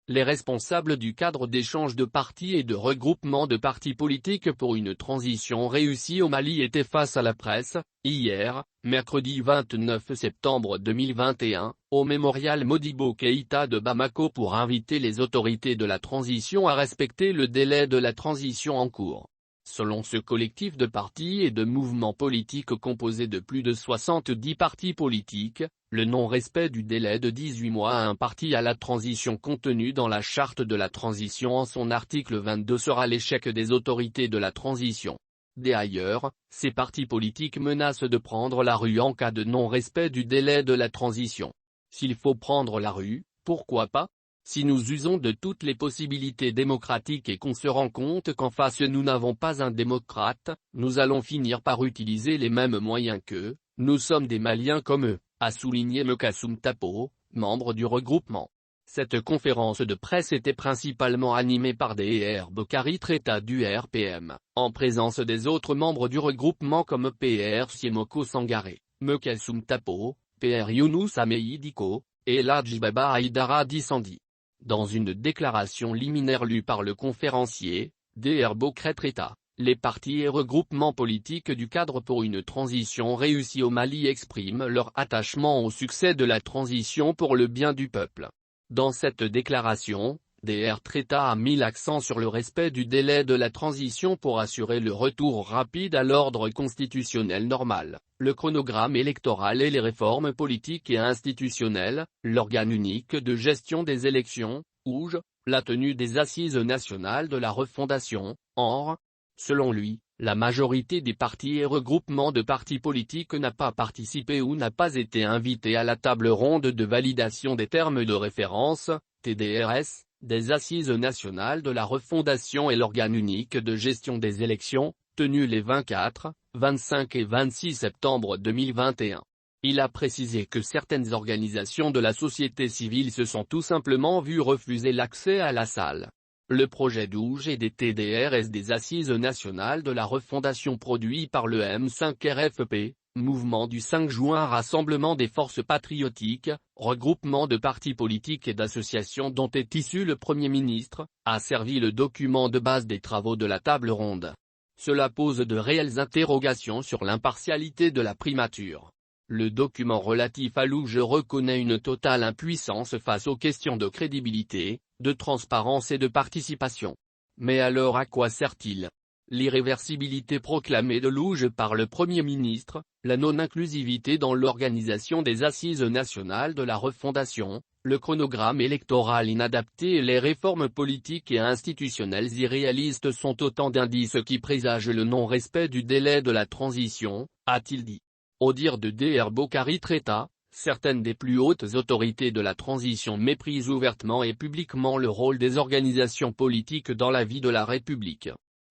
Les responsables du cadre d'échange de partis et de regroupement de partis politiques pour une transition réussie au Mali étaient face à la presse, hier, mercredi 29 septembre 2021, au mémorial Modibo Keïta de Bamako pour inviter les autorités de la transition à respecter le délai de la transition en cours. Selon ce collectif de partis et de mouvements politiques composé de plus de 70 partis politiques, le non-respect du délai de 18 mois à un parti à la transition contenu dans la charte de la transition en son article 22 sera l'échec des autorités de la transition. D'ailleurs, ces partis politiques menacent de prendre la rue en cas de non-respect du délai de la transition. S'il faut prendre la rue, pourquoi pas ? Si nous usons de toutes les possibilités démocratiques et qu'on se rend compte qu'en face nous n'avons pas un démocrate, nous allons finir par utiliser les mêmes moyens qu'eux, nous sommes des Maliens comme eux, a souligné Mekassoum Tapo, membre du regroupement. Cette conférence de presse était principalement animée par DR Bokari Treta du RPM, en présence des autres membres du regroupement comme PR Siemoko Sangaré, Mekassoum Tapo, PR Younous Amei Diko, et Ladji Baba Haïdara Dissandi. Dans une déclaration liminaire lue par le conférencier, DR Bokari Treta, les partis et regroupements politiques du cadre pour une transition réussie au Mali expriment leur attachement au succès de la transition pour le bien du peuple. Dans cette déclaration, DR Treta a mis l'accent sur le respect du délai de la transition pour assurer le retour rapide à l'ordre constitutionnel normal, le chronogramme électoral et les réformes politiques et institutionnelles, l'organe unique de gestion des élections, OUGE, la tenue des assises nationales de la refondation, ANR. Selon lui, la majorité des partis et regroupements de partis politiques n'a pas participé ou n'a pas été invitée à la table ronde de validation des termes de référence, TDRS, des assises nationales de la refondation et l'organe unique de gestion des élections, tenues les 24, 25 et 26 septembre 2021. Il a précisé que certaines organisations de la société civile se sont tout simplement vues refuser l'accès à la salle. Le projet d'OUGE et des TDRS des Assises nationales de la refondation produit par le M5RFP, mouvement du 5 juin Rassemblement des forces patriotiques, regroupement de partis politiques et d'associations dont est issu le Premier ministre, a servi le document de base des travaux de la table ronde. Cela pose de réelles interrogations sur l'impartialité de la primature. Le document relatif à l'OUGE reconnaît une totale impuissance face aux questions de crédibilité, de transparence et de participation. Mais alors à quoi sert-il ? L'irréversibilité proclamée de l'OUGE par le Premier ministre, la non-inclusivité dans l'organisation des assises nationales de la refondation, le chronogramme électoral inadapté et les réformes politiques et institutionnelles irréalistes sont autant d'indices qui présagent le non-respect du délai de la transition, a-t-il dit. Au dire de DR Bokari Treta, certaines des plus hautes autorités de la transition méprisent ouvertement et publiquement le rôle des organisations politiques dans la vie de la République.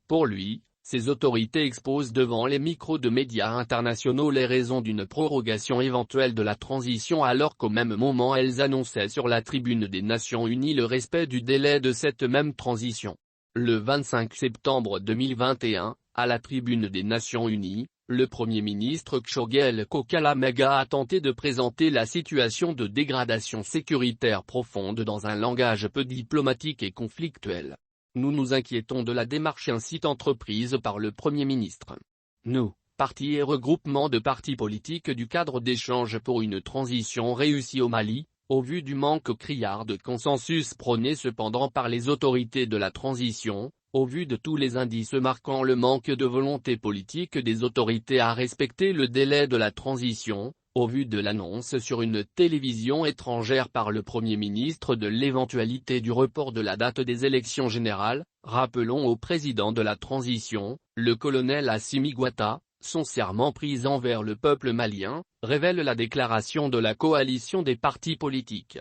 Pour lui, ces autorités exposent devant les micros de médias internationaux les raisons d'une prorogation éventuelle de la transition alors qu'au même moment elles annonçaient sur la tribune des Nations Unies le respect du délai de cette même transition. Le 25 septembre 2021, à la tribune des Nations Unies, le Premier ministre Tshogel Kokalamega a tenté de présenter la situation de dégradation sécuritaire profonde dans un langage peu diplomatique et conflictuel. Nous nous inquiétons de la démarche ainsi entreprise par le Premier ministre. Nous, partis et regroupements de partis politiques du cadre d'échange pour une transition réussie au Mali, au vu du manque criard de consensus prôné cependant par les autorités de la transition, au vu de tous les indices marquant le manque de volonté politique des autorités à respecter le délai de la transition, au vu de l'annonce sur une télévision étrangère par le Premier ministre de l'éventualité du report de la date des élections générales, rappelons au président de la transition, le colonel Assimi Goïta, son serment pris envers le peuple malien, révèle la déclaration de la coalition des partis politiques.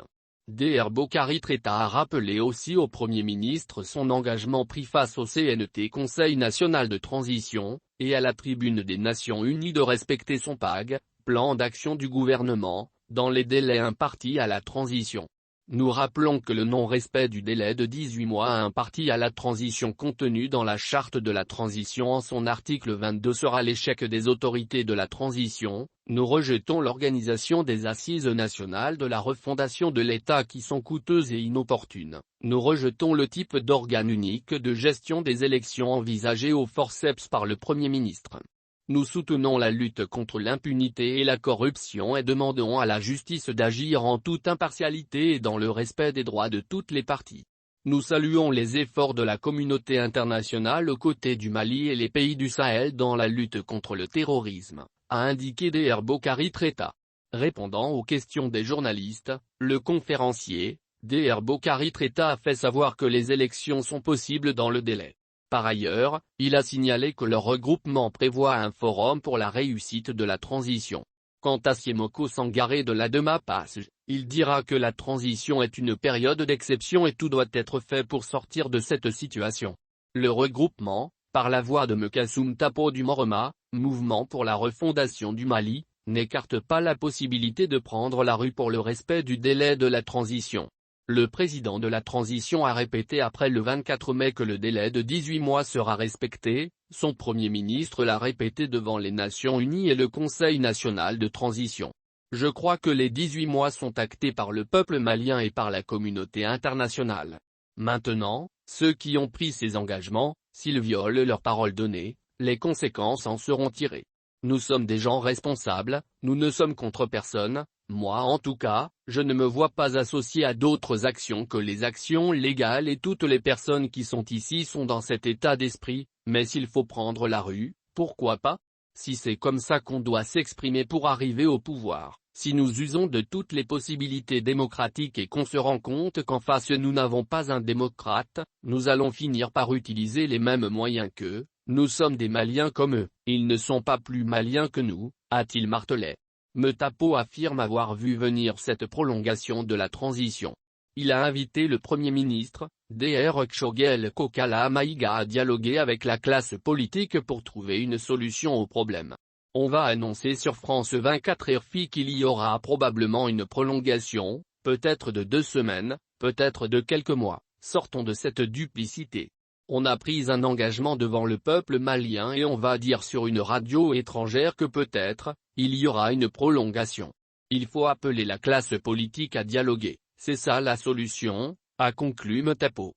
DR Bokari Treta a rappelé aussi au Premier ministre son engagement pris face au CNT Conseil national de transition, et à la tribune des Nations Unies de respecter son PAG, plan d'action du gouvernement, dans les délais impartis à la transition. Nous rappelons que le non-respect du délai de 18 mois à un parti à la transition contenu dans la charte de la transition en son article 22 sera l'échec des autorités de la transition. Nous rejetons l'organisation des assises nationales de la refondation de l'État qui sont coûteuses et inopportunes. Nous rejetons le type d'organe unique de gestion des élections envisagé au forceps par le Premier ministre. Nous soutenons la lutte contre l'impunité et la corruption et demandons à la justice d'agir en toute impartialité et dans le respect des droits de toutes les parties. Nous saluons les efforts de la communauté internationale aux côtés du Mali et les pays du Sahel dans la lutte contre le terrorisme, a indiqué Dr Boukari Treta. Répondant aux questions des journalistes, le conférencier, Dr Boukari Treta a fait savoir que les élections sont possibles dans le délai. Par ailleurs, il a signalé que le regroupement prévoit un forum pour la réussite de la transition. Quant à Siemoko Sangaré de l'Adema Passage, il dira que la transition est une période d'exception et tout doit être fait pour sortir de cette situation. Le regroupement, par la voix de Mekassoum Tapo du Morema, Mouvement pour la refondation du Mali, n'écarte pas la possibilité de prendre la rue pour le respect du délai de la transition. Le président de la transition a répété après le 24 mai que le délai de 18 mois sera respecté, son Premier ministre l'a répété devant les Nations Unies et le Conseil national de transition. Je crois que les 18 mois sont actés par le peuple malien et par la communauté internationale. Maintenant, ceux qui ont pris ces engagements, s'ils violent leurs paroles données, les conséquences en seront tirées. Nous sommes des gens responsables, nous ne sommes contre personne. Moi en tout cas, je ne me vois pas associé à d'autres actions que les actions légales et toutes les personnes qui sont ici sont dans cet état d'esprit, mais s'il faut prendre la rue, pourquoi pas? Si c'est comme ça qu'on doit s'exprimer pour arriver au pouvoir, si nous usons de toutes les possibilités démocratiques et qu'on se rend compte qu'en face nous n'avons pas un démocrate, nous allons finir par utiliser les mêmes moyens qu'eux. Nous sommes des Maliens comme eux, ils ne sont pas plus Maliens que nous, a-t-il martelé. Metapo affirme avoir vu venir cette prolongation de la transition. Il a invité le Premier ministre, Dr Tchogel Kokala Maïga à dialoguer avec la classe politique pour trouver une solution au problème. On va annoncer sur France 24 RFI qu'il y aura probablement une prolongation, peut-être de 2 semaines, peut-être de quelques mois. Sortons de cette duplicité. On a pris un engagement devant le peuple malien et on va dire sur une radio étrangère que peut-être, il y aura une prolongation. Il faut appeler la classe politique à dialoguer, c'est ça la solution, a conclu Metapo.